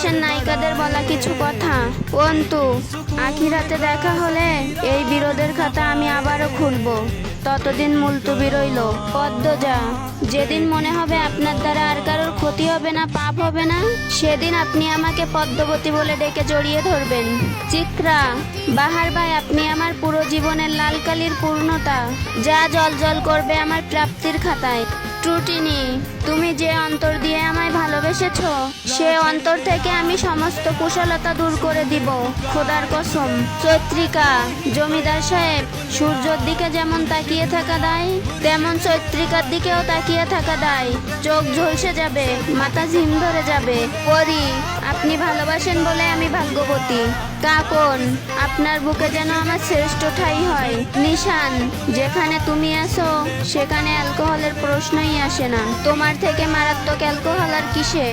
ইতিহাসের নায়িকাদের বলা কিছু কথা। অন্তু, আখিরাতে দেখা হলে এই বিরোধের খাতা আমি আবারও খুলব। ততদিন মুলতুবি রইল। পদ্মজা, যেদিন মনে হবে আপনার দ্বারা আর কারোর ক্ষতি হবে না, পাপ হবে না, সেদিন আপনি আমাকে পদ্মবতী বলে ডেকে জড়িয়ে ধরবেন। চিত্রা, বাহার ভাই, আপনি আমার পুরো জীবনের লাল কালির পূর্ণতা, যা জল করবে আমার প্রাপ্তির খাতায়। ট্রুটিনি, তুমি যে অন্তর দিয়ে আমায় ভালোবেসেছো, সে অন্তর থেকে আমি সমস্ত কুশলতা দূর করে দিব, খোদার কসম। চৈত্রিকা, জমিদার সাহেব, সূর্যের দিকে যেমন তাকিয়ে থাকা দায়, তেমন চৈত্রিকার দিকেও তাকিয়ে থাকা দায়। চোখ ঝলসে যাবে, মাথা ঝিম ধরে যাবে। পরি, আপনি ভালোবাসেন বলে আমি ভাগ্যবতী। কাকন, আপনার বুকে যেন আমার শ্রেষ্ঠ ঠাঁই হয়। নিশান, যেখানে তুমি আছো সেখানে অ্যালকোহলের প্রশ্নই আসে না। তোমার থেকে মারাত্মক অ্যালকোহল আর কিসে।